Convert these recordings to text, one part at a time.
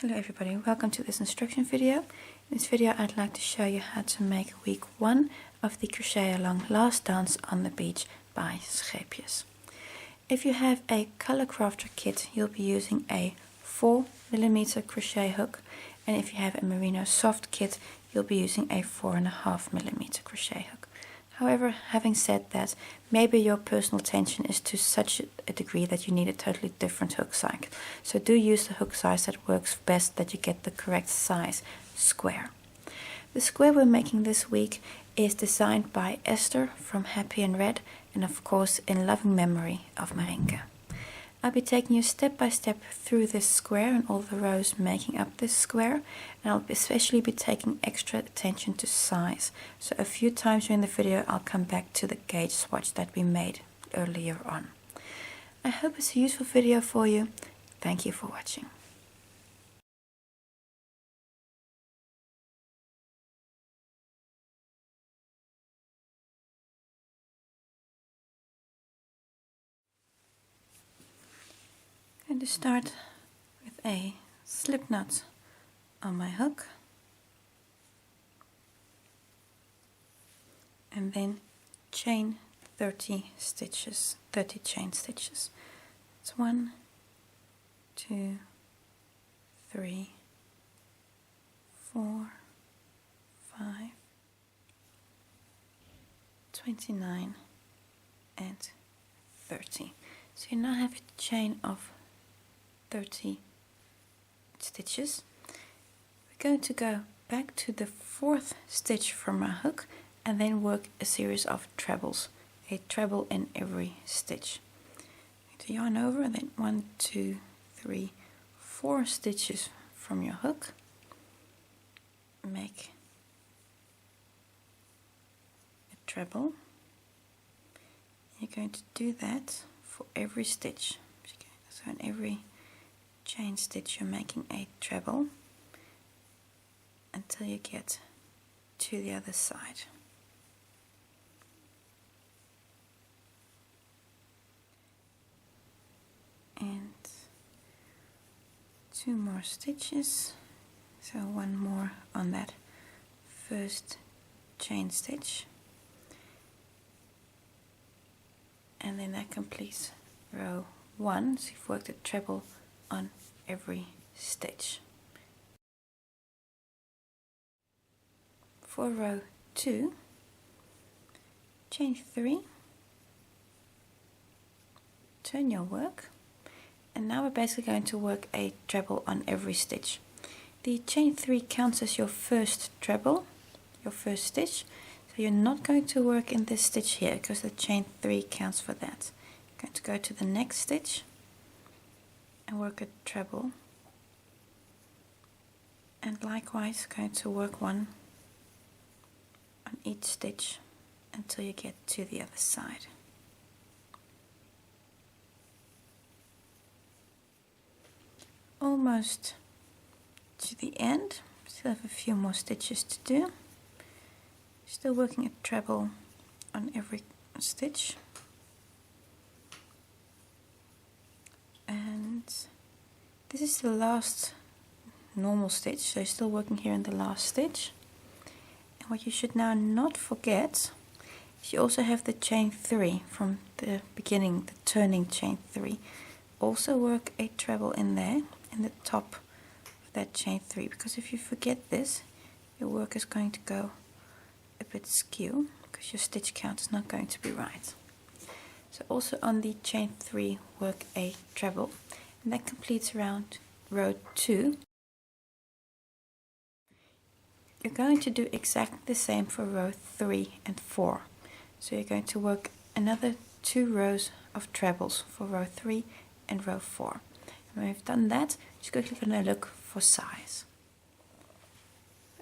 Hello everybody, welcome to this instruction video. In this video I'd like to show you how to make week 1 of the Crochet Along Last Dance on the Beach by Scheepjes. If you have a color crafter kit, you'll be using a 4mm crochet hook, and if you have a merino soft kit, you'll be using a 4.5mm crochet hook. However, having said that, maybe your personal tension is to such a degree that you need a totally different hook size. So do use the hook size that works best, that you get the correct size square. The square we're making this week is designed by Esther from Happy and Red, and of course in loving memory of Marinka. I'll be taking you step by step through this square and all the rows making up this square, and I'll especially be taking extra attention to size. So a few times during the video I'll come back to the gauge swatch that we made earlier on. I hope it's a useful video for you. Thank you for watching. I'm going to start with a slip knot on my hook and then chain 30 stitches, 30 chain stitches. It's 1, 2, 3, 4, 5, 29 and 30. So you now have a chain of 30 stitches. We're going to go back to the 4th stitch from our hook and then work a series of trebles, a treble in every stitch. To yarn over and then 1, 2, 3, 4 stitches from your hook. Make a treble. You're going to do that for every stitch. So in every chain stitch you're making a treble until you get to the other side. And 2 more stitches, so 1 more on that first chain stitch, and then that completes row 1. So you've worked a treble on every stitch. For row 2, chain 3, turn your work, and now we're basically going to work a treble on every stitch. The chain 3 counts as your first treble, your first stitch, so you're not going to work in this stitch here because the chain 3 counts for that. You're going to go to the next stitch and work a treble, and likewise going to work one on each stitch until you get to the other side. Almost to the end, still have a few more stitches to do. Still working a treble on every stitch. And this is the last normal stitch, so you're still working here in the last stitch. And what you should now not forget is you also have the chain 3 from the beginning, the turning chain 3. Also work a treble in there, in the top of that chain 3, because if you forget this, your work is going to go a bit skew, because your stitch count is not going to be right. So also on the chain 3 work a treble, and that completes around row 2. You're going to do exactly the same for row 3 and 4. So you're going to work another 2 rows of trebles for row 3 and row 4. And when we've done that, just quickly going to look for size.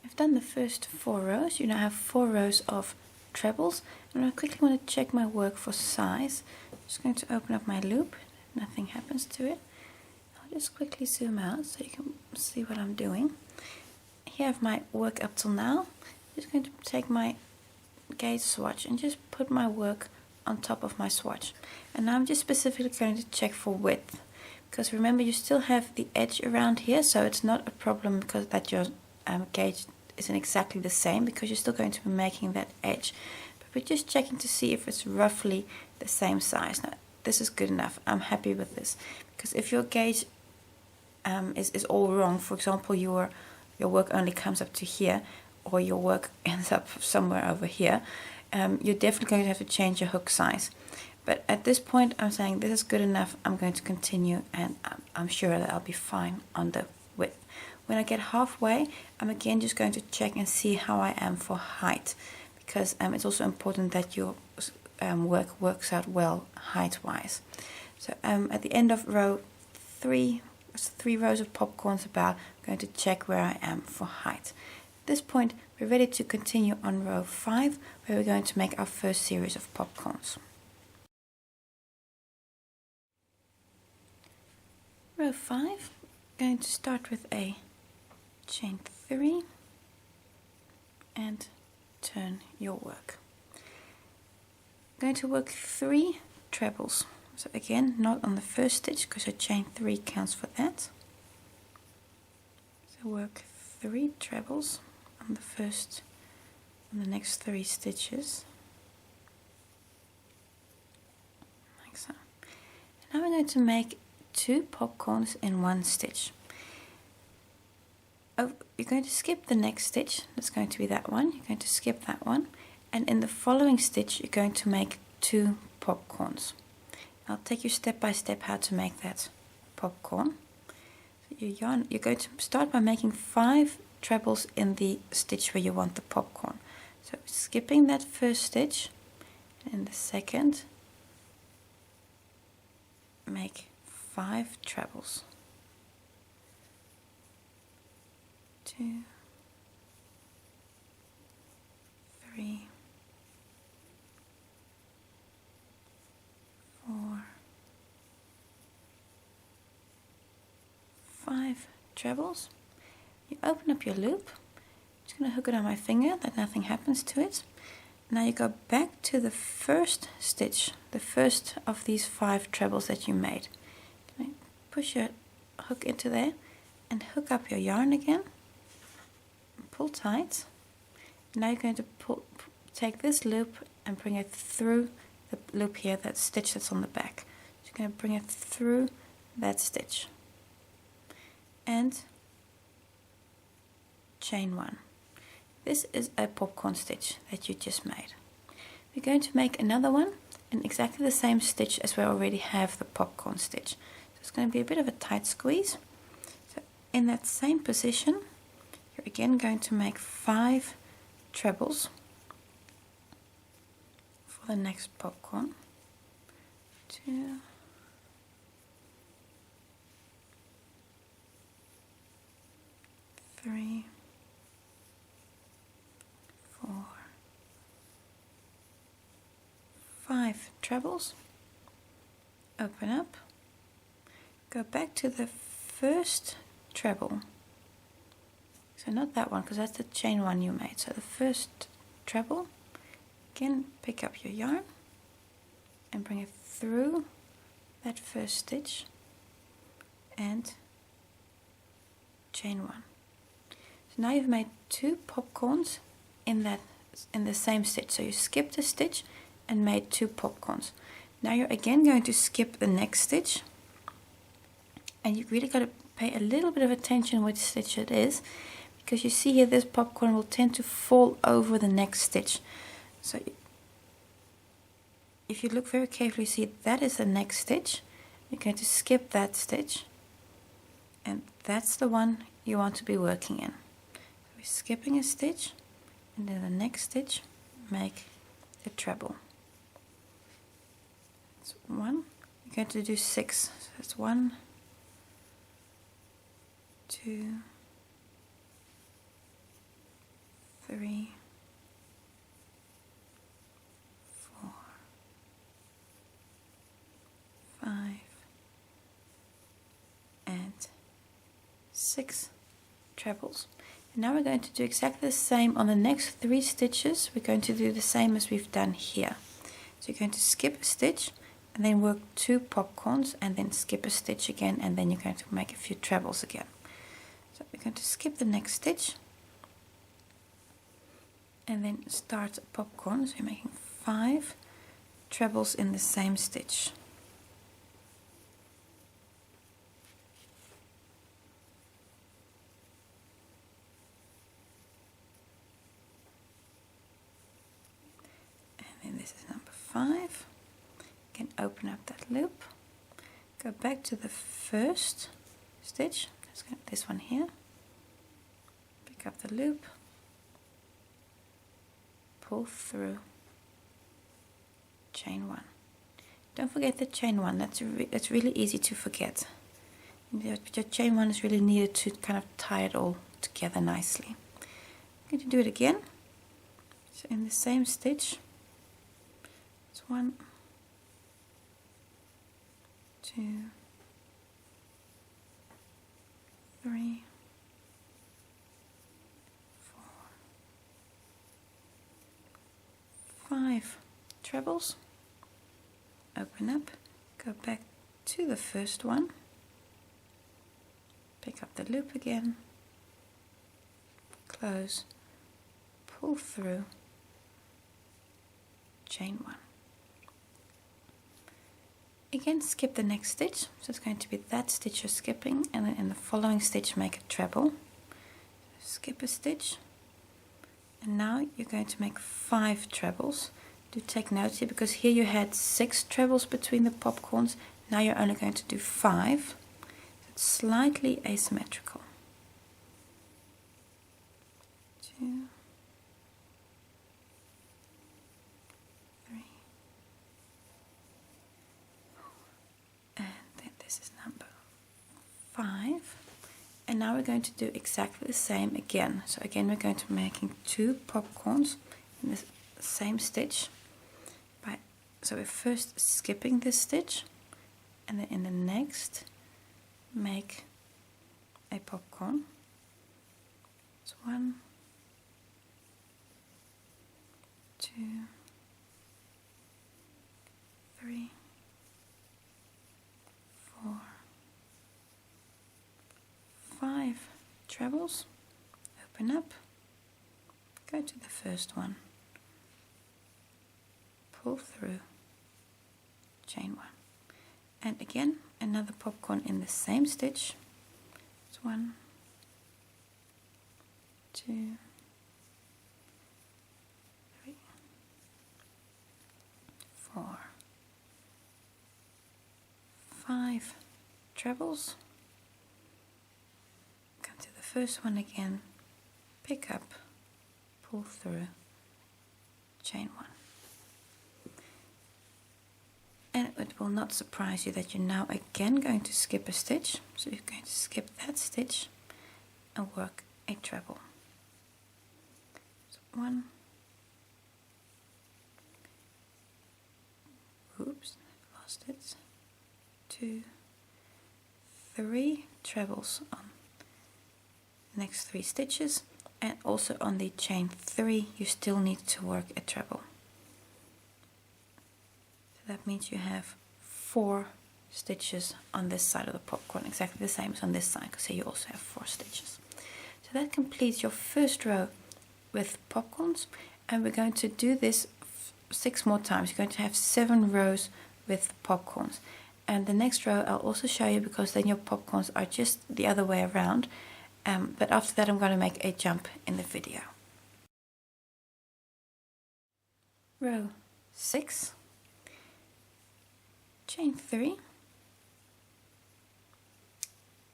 I've done the first 4 rows. You now have 4 rows of trebles, and I quickly want to check my work for size. I'm just going to open up my loop. Nothing happens to it. I'll just quickly zoom out so you can see what I'm doing. Here I have my work up till now. I'm just going to take my gauge swatch and just put my work on top of my swatch. And now I'm just specifically going to check for width, because remember you still have the edge around here, so it's not a problem because that your gauge isn't exactly the same, because you're still going to be making that edge. But we're just checking to see if it's roughly the same size. Now this is good enough. I'm happy with this, because if your gauge is all wrong, for example your work only comes up to here, or your work ends up somewhere over here, you're definitely going to have to change your hook size. But at this point I'm saying this is good enough. I'm going to continue, and I'm sure that I'll be fine on the width. When I get halfway, I'm again just going to check and see how I am for height, because it's also important that your work works out well height wise. So at the end of row 3 rows of popcorns about, I'm going to check where I am for height. At this point we're ready to continue on row 5, where we're going to make our first series of popcorns. Row 5, I'm going to start with a chain 3 and turn your work. I'm going to work 3 trebles. So again, not on the first stitch, because a chain 3 counts for that. So work 3 trebles on the next 3 stitches, like so. And now we're going to make 2 popcorns in 1 stitch. Oh, you're going to skip the next stitch. That's going to be that one. You're going to skip that one, and in the following stitch you're going to make 2 popcorns. I'll take you step by step how to make that popcorn. So you're going to start by making 5 trebles in the stitch where you want the popcorn. So skipping that first stitch, and in the second make 5 trebles. 2, 3, 4, 5 trebles. You open up your loop. I'm just going to hook it on my finger that nothing happens to it. Now you go back to the first stitch, the first of these 5 trebles that you made. Push your hook into there and hook up your yarn again. Pull tight. Now you're going to take this loop and bring it through the loop here, that stitch that's on the back. So you're going to bring it through that stitch and chain 1. This is a popcorn stitch that you just made. We're going to make another one in exactly the same stitch as we already have the popcorn stitch. So it's going to be a bit of a tight squeeze. So in that same position, you're again going to make 5 trebles for the next popcorn. 2, 3, 4, 5 trebles. Open up. Go back to the first treble. So not that one, because that's the chain 1 you made. So the first treble, again pick up your yarn and bring it through that first stitch and chain 1. So now you've made 2 popcorns in the same stitch. So you skipped a stitch and made 2 popcorns. Now you're again going to skip the next stitch, and you've really got to pay a little bit of attention which stitch it is, because you see here this popcorn will tend to fall over the next stitch. So if you look very carefully, see that is the next stitch. You're going to skip that stitch, and that's the one you want to be working in. So we're skipping a stitch, and then the next stitch make a treble. That's 1. You're going to do 6. So that's 1, 2, 3, 4, 5, and 6 trebles. And now we're going to do exactly the same on the next 3 stitches. We're going to do the same as we've done here. So you're going to skip a stitch and then work 2 popcorns and then skip a stitch again, and then you're going to make a few trebles again. So we're going to skip the next stitch and then start a popcorn. So you're making 5 trebles in the same stitch. And then this is number 5. You can open up that loop, go back to the first stitch, let's get this one here, pick up the loop, pull through, chain 1. Don't forget the chain 1, that's really easy to forget. Your chain 1 is really needed to kind of tie it all together nicely. I'm going to do it again. So in the same stitch, it's 1, 2, 3, 4, 5 trebles, open up, go back to the first one, pick up the loop again, close, pull through, chain 1. Again, skip the next stitch, so it's going to be that stitch you're skipping, and then in the following stitch make a treble. Skip a stitch, and now you're going to make 5 trebles. Do take note here, because here you had 6 trebles between the popcorns, now you're only going to do 5. It's slightly asymmetrical. 2, 3, and then this is number 5. And now we're going to do exactly the same again. So again, we're going to be making 2 popcorns in the same stitch. So we're first skipping this stitch, and then in the next make a popcorn. It's 1, 2, 3, 4, 5 trebles, open up, go to the first one, pull through, chain 1, and again another popcorn in the same stitch. It's 1, 2, 3, 4, 5 trebles, come to the first one again, pick up, pull through, chain 1. And it will not surprise you that you're now again going to skip a stitch. So you're going to skip that stitch and work a treble. So 1, oops, lost it, 2, 3 trebles on the next 3 stitches, and also on the chain 3 you still need to work a treble. That means you have 4 stitches on this side of the popcorn, exactly the same as on this side, because here you also have 4 stitches. So that completes your first row with popcorns, and we're going to do this 6 more times. You're going to have 7 rows with popcorns, and the next row I'll also show you, because then your popcorns are just the other way around, but after that I'm going to make a jump in the video. Row 6, chain 3,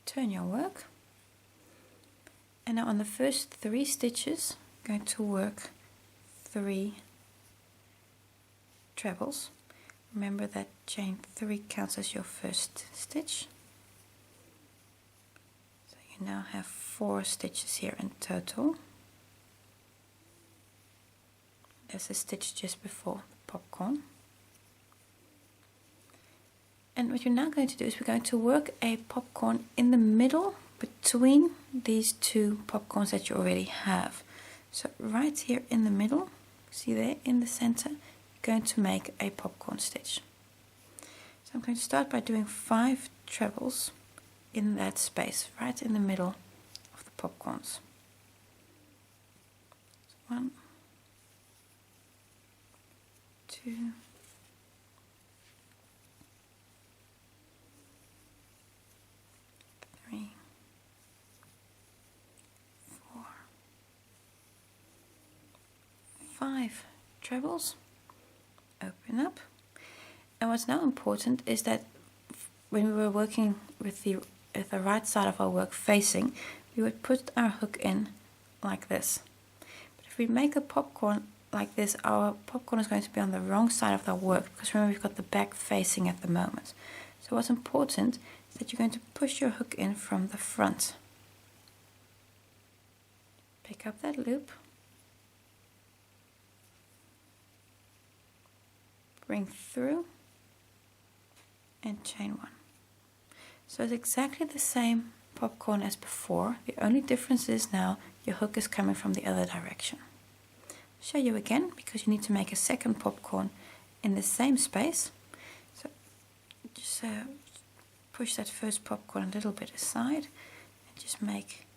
turn your work, and now on the first 3 stitches I'm going to work 3 trebles. Remember that chain 3 counts as your first stitch. So you now have 4 stitches here in total. There's a stitch just before the popcorn. And what you're now going to do is we're going to work a popcorn in the middle between these 2 popcorns that you already have. So right here in the middle, see there in the center, you're going to make a popcorn stitch. I'm going to start by doing 5 trebles in that space, right in the middle of the popcorns. 1, 2, 3, 4, 5 trebles. Open up. And what's now important is that when we were working with the right side of our work facing, we would put our hook in like this. But if we make a popcorn like this, our popcorn is going to be on the wrong side of the work, because remember we've got the back facing at the moment. So what's important is that you're going to push your hook in from the front. Pick up that loop. Bring through and chain 1. So it's exactly the same popcorn as before. The only difference is now your hook is coming from the other direction. I'll show you again, because you need to make a second popcorn in the same space. So just push that first popcorn a little bit aside and just make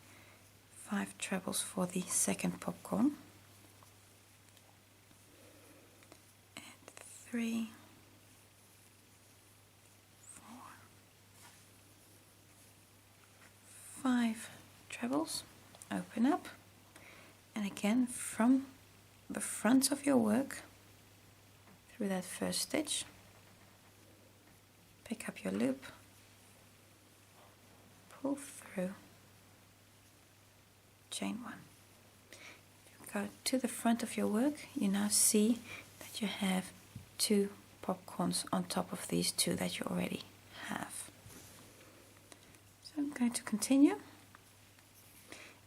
5 trebles for the second popcorn. And 3, 4, 5 trebles. Open up, and again from the front of your work through that first stitch, pick up your loop, pull through, chain 1. If you go to the front of your work, you now see that you have 2 popcorns on top of these 2 that you already have. So I'm going to continue.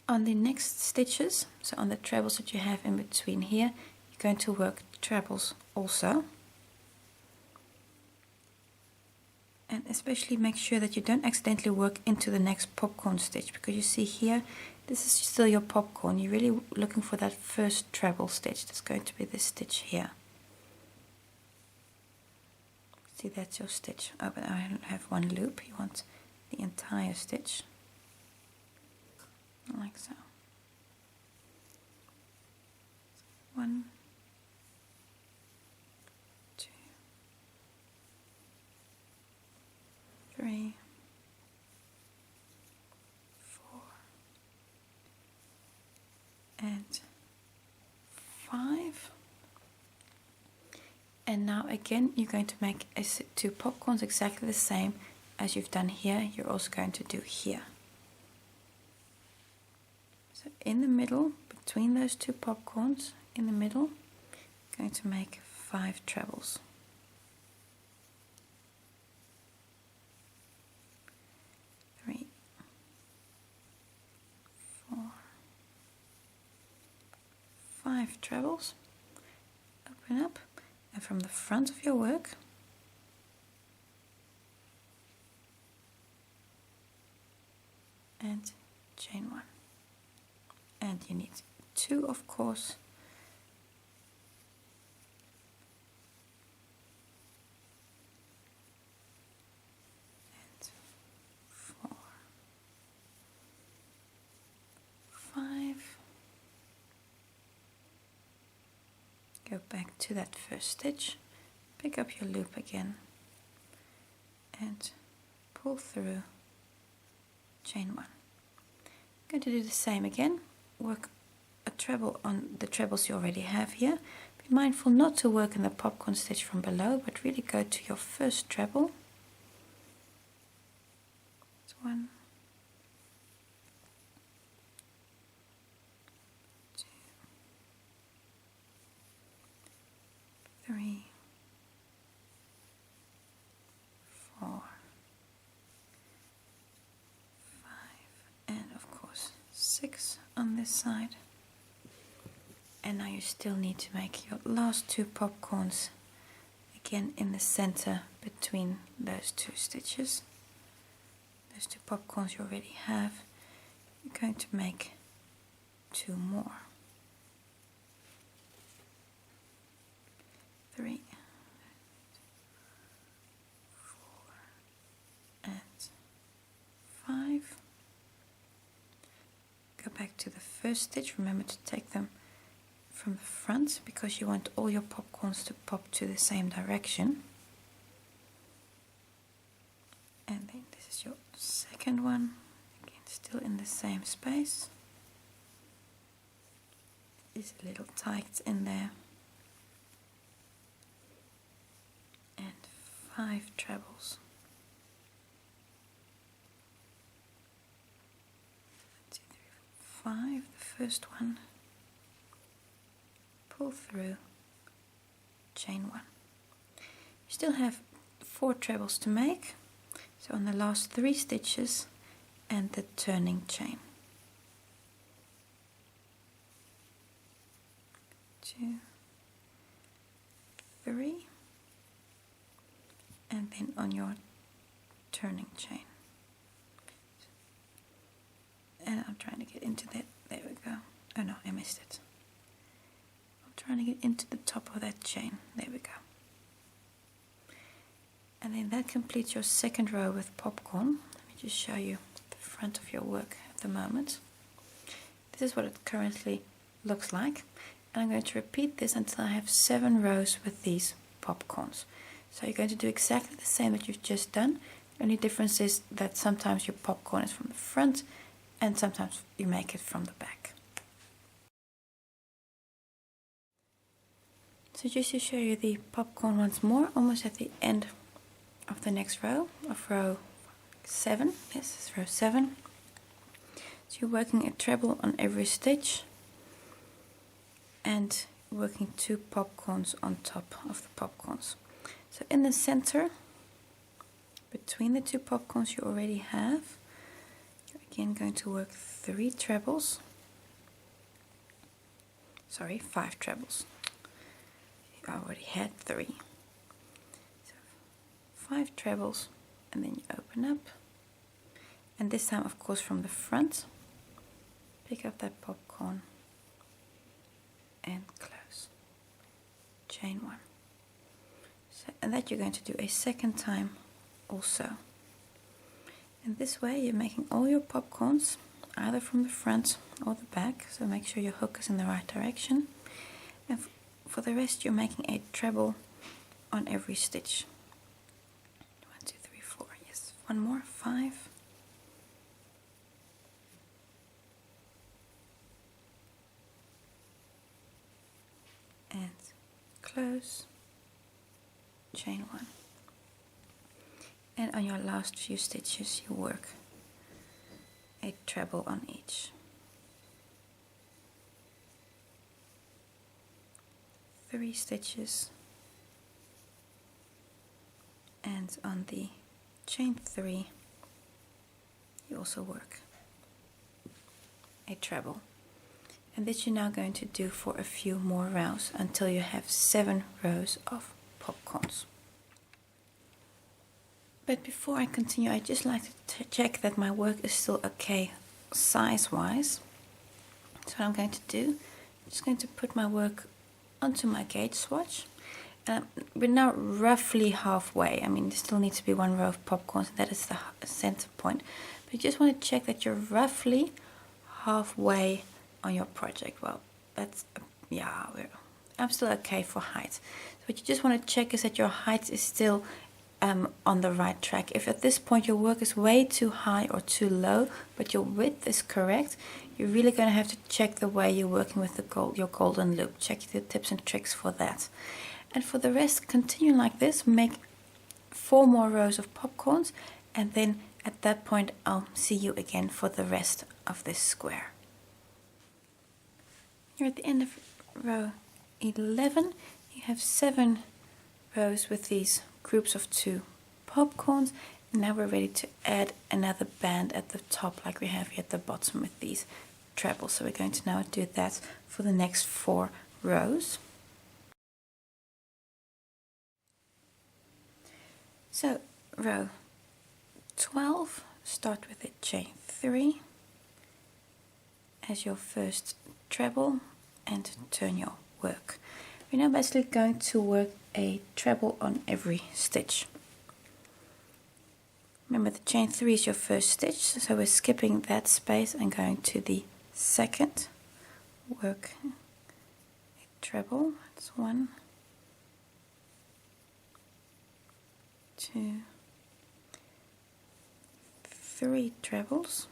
On the next stitches, so on the trebles that you have in between here, you're going to work trebles also. And especially make sure that you don't accidentally work into the next popcorn stitch, because you see here, this is still your popcorn. You're really looking for that first treble stitch. That's going to be this stitch here. See, that's your stitch. Oh, but I don't have one loop. You want the entire stitch. Like so. 1, 2, 3, 4, and 5. And now again you're going to make 2 popcorns exactly the same as you've done here. You're also going to do here. So in the middle, between those 2 popcorns, in the middle, I'm going to make 5 trebles. 3, 4, 5 trebles. Open up, and from the front of your work, and chain 1. And you need 2, of course. And 4, 5. Go back to that first stitch, pick up your loop again, and pull through, chain 1. I'm going to do the same again. Work a treble on the trebles you already have here. Be mindful not to work in the popcorn stitch from below, but really go to your first treble. That's 1, 2, 3, 4, 5, and of course 6 on this side. And now you still need to make your last 2 popcorns again in the center between those 2 stitches. Those 2 popcorns you already have. You're going to make 2 more. 3, 4, first stitch, remember to take them from the front because you want all your popcorns to pop to the same direction. And then this is your second one, again still in the same space. Is a little tight in there. And 5 trebles. 1, 2, 3, 4, 5. The first one. Pull through, chain 1. You still have 4 trebles to make, so on the last 3 stitches and the turning chain. 2, 3, and then on your turning chain. And I'm trying to get into that. There we go. Oh no, I missed it. Trying to get into the top of that chain. There we go. And then that completes your second row with popcorn. Let me just show you the front of your work at the moment. This is what it currently looks like. And I'm going to repeat this until I have 7 rows with these popcorns. So you're going to do exactly the same that you've just done. The only difference is that sometimes your popcorn is from the front and sometimes you make it from the back. So just to show you the popcorn once more, almost at the end of the next row, of row 7, yes, it's row 7. So you're working a treble on every stitch and working 2 popcorns on top of the popcorns. So in the center, between the 2 popcorns you already have, you're again going to work 3 trebles, sorry, 5 trebles. I already had 3. So 5 trebles, and then you open up, and this time of course from the front, pick up that popcorn and close, chain 1. So, and that you're going to do a second time also. And this way you're making all your popcorns either from the front or the back, so make sure your hook is in the right direction. And for the rest, you're making a treble on every stitch. 1, 2, 3, 4. Yes, one more. 5. And close. Chain 1. And on your last few stitches, you work a treble on each. 3 stitches, and on the chain 3 you also work a treble, and this you're now going to do for a few more rows until you have 7 rows of popcorns. But before I continue, I'd just like to check that my work is still okay size wise. So what I'm going to do, I'm just going to put my work onto my gauge swatch. We're now roughly halfway. I mean, there still needs to be 1 row of popcorns, and that is the center point. But you just want to check that you're roughly halfway on your project. Well, that's, yeah, I'm still okay for height. So what you just want to check is that your height is still on the right track. If at this point your work is way too high or too low, but your width is correct, you're really going to have to check the way you're working with your golden loop. Check the tips and tricks for that. And for the rest, continue like this. Make 4 more rows of popcorns, and then at that point I'll see you again for the rest of this square. You're at the end of row 11. You have 7 rows with these groups of 2 popcorns, and now we're ready to add another band at the top like we have here at the bottom with these trebles. So we're going to now do that for the next 4 rows. So row 12, start with a chain 3 as your first treble and turn your work. We're now basically going to work a treble on every stitch. Remember, the chain 3 is your first stitch, so we're skipping that space and going to the second work a treble. That's 1, 2, 3 trebles.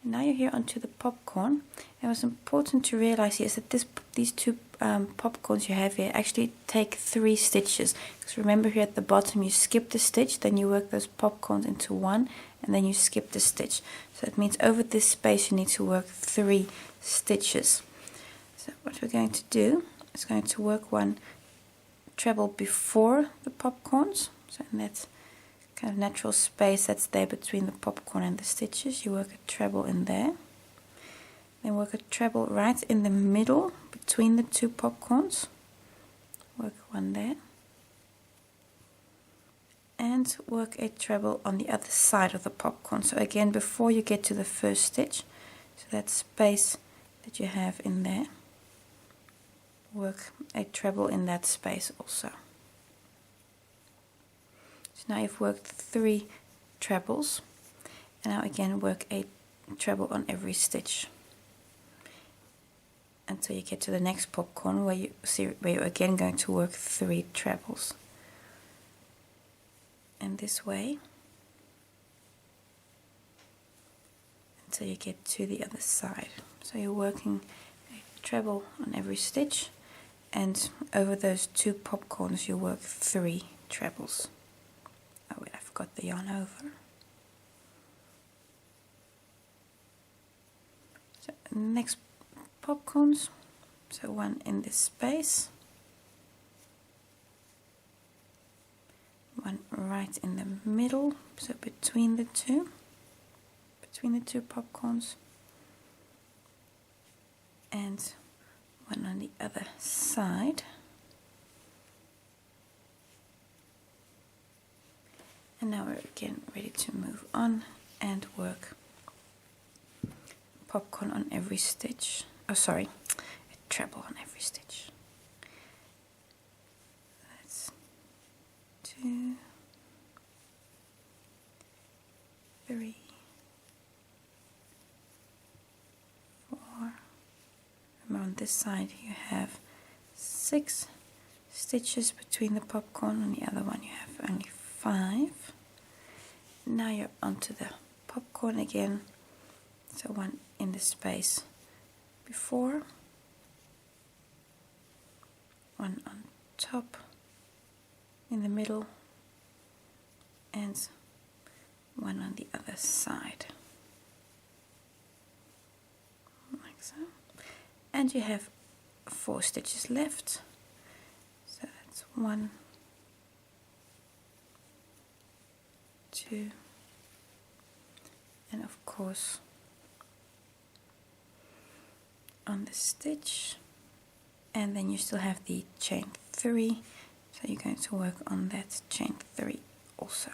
And now you're here onto the popcorn. And what's important to realize here is that these two popcorns you have here actually take 3 stitches. Because remember, here at the bottom you skip the stitch, then you work those popcorns into 1, and then you skip the stitch. So that means over this space you need to work 3 stitches. So what we're going to do is going to work 1 treble before the popcorns. So in that kind of natural space that's there between the popcorn and the stitches, you work a treble in there. Then work a treble right in the middle between the 2 popcorns. Work 1 there. And work a treble on the other side of the popcorn. So again, before you get to the first stitch, so that space that you have in there, work a treble in that space also. So now you've worked 3 trebles, and now again work a treble on every stitch until you get to the next popcorn where you're again going to work 3 trebles. And this way until you get to the other side. So you're working a treble on every stitch, and over those 2 popcorns you work 3 trebles. Oh wait, I forgot the yarn over. So next popcorns, so 1 in this space, 1 right in the middle, so between the 2 popcorns, and 1 on the other side. And now we're again ready to move on and work popcorn on every stitch. Oh, sorry, a treble on every stitch. That's 2, 3, 4. Remember, on this side you have 6 stitches between the popcorn, on the other one you have only 5. Now you're onto the popcorn again, so 1 in the space before, 1 on top, in the middle, and 1 on the other side, like so. And you have 4 stitches left, so that's 1, 2, and of course on the stitch, and then you still have the chain 3, so you're going to work on that chain 3 also.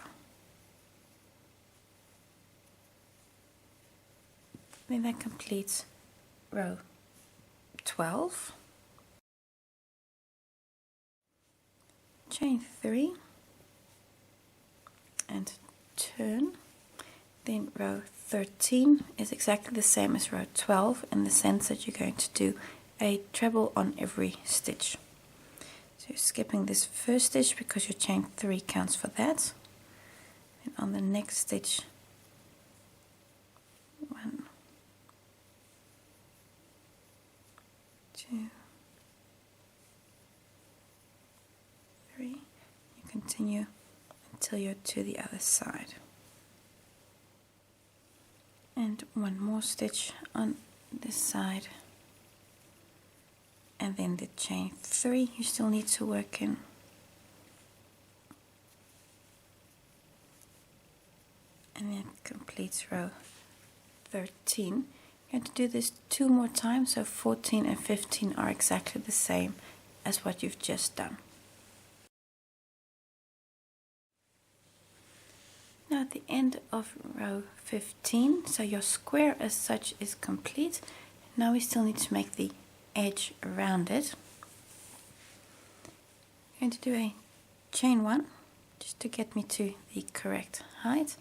Then that completes row 12. Chain 3 and turn. Then row 13 is exactly the same as row 12 in the sense that you're going to do a treble on every stitch. So you're skipping this first stitch because your chain 3 counts for that. And on the next stitch, 1, 2, 3. You continue until you're to the other side. And 1 more stitch on this side, and then the chain 3 you still need to work in, and that completes row 13. You're going to do this 2 more times, so 14 and 15 are exactly the same as what you've just done. Now at the end of row 15, so your square as such is complete. Now we still need to make the edge around it. I'm going to do a chain 1 just to get me to the correct height.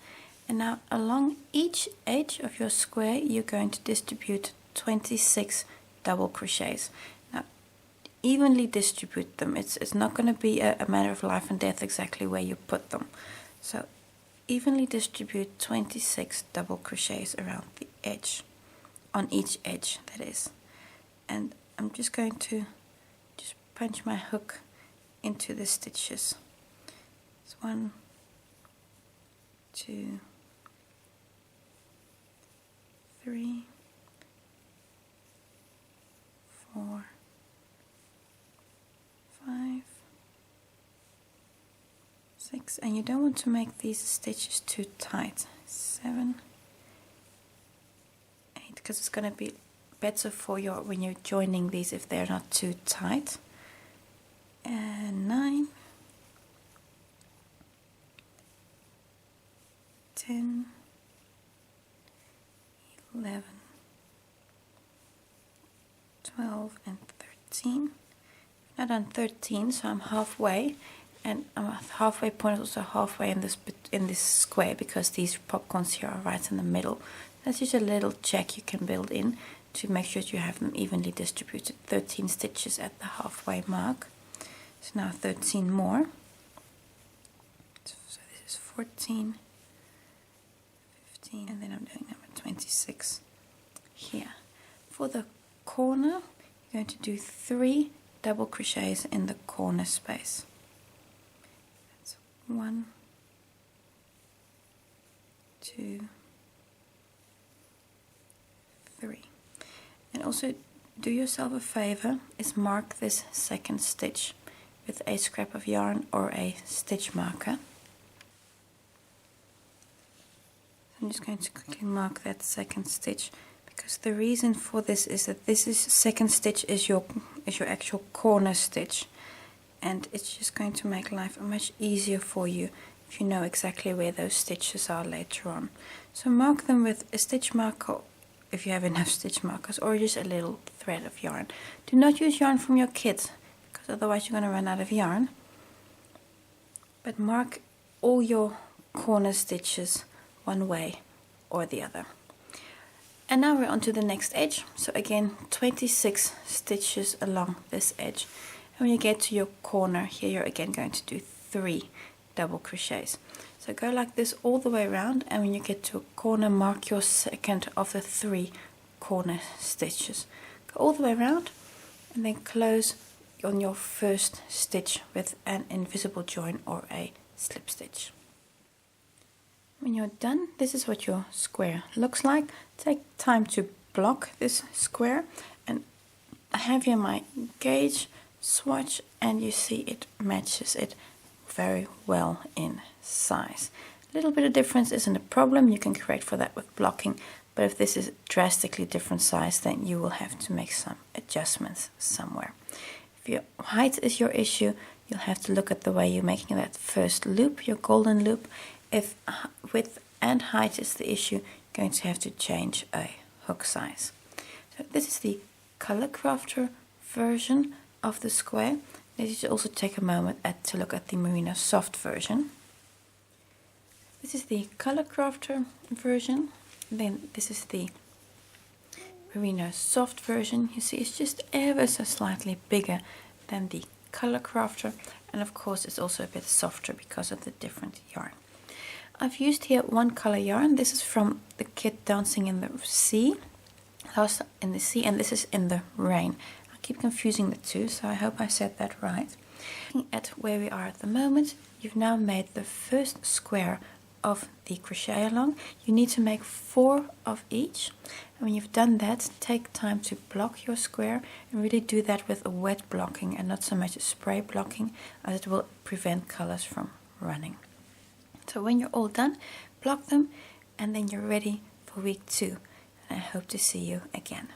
And now along each edge of your square you're going to distribute 26 double crochets. Now evenly distribute them. It's not going to be a matter of life and death exactly where you put them. So evenly distribute 26 double crochets around the edge, on each edge that is. And I'm just going to just punch my hook into the stitches. It's 1, 2, 3, 4, 5, 6, and you don't want to make these stitches too tight. 7, 8, because it's going to be better for your when you're joining these if they're not too tight. And 9, 10, 11, 12, and 13. I've done 13, so I'm halfway, and I'm halfway point is also halfway in this square because these popcorns here are right in the middle. That's just a little check you can build in to make sure that you have them evenly distributed. 13 stitches at the halfway mark. So now 13 more. So this is 14, 15, and then I'm doing number 26 here. For the corner, you're going to do 3 double crochets in the corner space. That's 1, 2, 3. And also do yourself a favor, is mark this second stitch with a scrap of yarn or a stitch marker. I'm just going to quickly mark that second stitch, because the reason for this is that this is second stitch is your actual corner stitch, and it's just going to make life much easier for you if you know exactly where those stitches are later on. So mark them with a stitch marker if you have enough stitch markers, or just a little thread of yarn. Do not use yarn from your kit, because otherwise you're going to run out of yarn. But mark all your corner stitches one way or the other. And now we're on to the next edge. So again, 26 stitches along this edge. And when you get to your corner here, you're again going to do 3 double crochets. So go like this all the way around, and when you get to a corner, mark your second of the 3 corner stitches. Go all the way around and then close on your first stitch with an invisible join or a slip stitch. When you're done, this is what your square looks like. Take time to block this square, and I have here my gauge swatch, and you see it matches it very well in size. A little bit of difference isn't a problem, you can correct for that with blocking, but if this is drastically different size, then you will have to make some adjustments somewhere. If your height is your issue, you'll have to look at the way you're making that first loop, your golden loop. If width and height is the issue, you're going to have to change a hook size. So this is the Color Crafter version of the square. You should also take a moment to look at the Merino Soft version. This is the Color Crafter version. Then this is the Merino Soft version. You see it's just ever so slightly bigger than the Color Crafter, and of course it's also a bit softer because of the different yarn. I've used here one color yarn. This is from the kit Dancing in the Sea. Last in the Sea, and this is in the Rain. I keep confusing the two, so I hope I said that right. Looking at where we are at the moment, you've now made the first square of the crochet along. You need to make 4 of each, and when you've done that, take time to block your square, and really do that with a wet blocking and not so much a spray blocking, as it will prevent colors from running. So when you're all done, block them, and then you're ready for week 2, and I hope to see you again.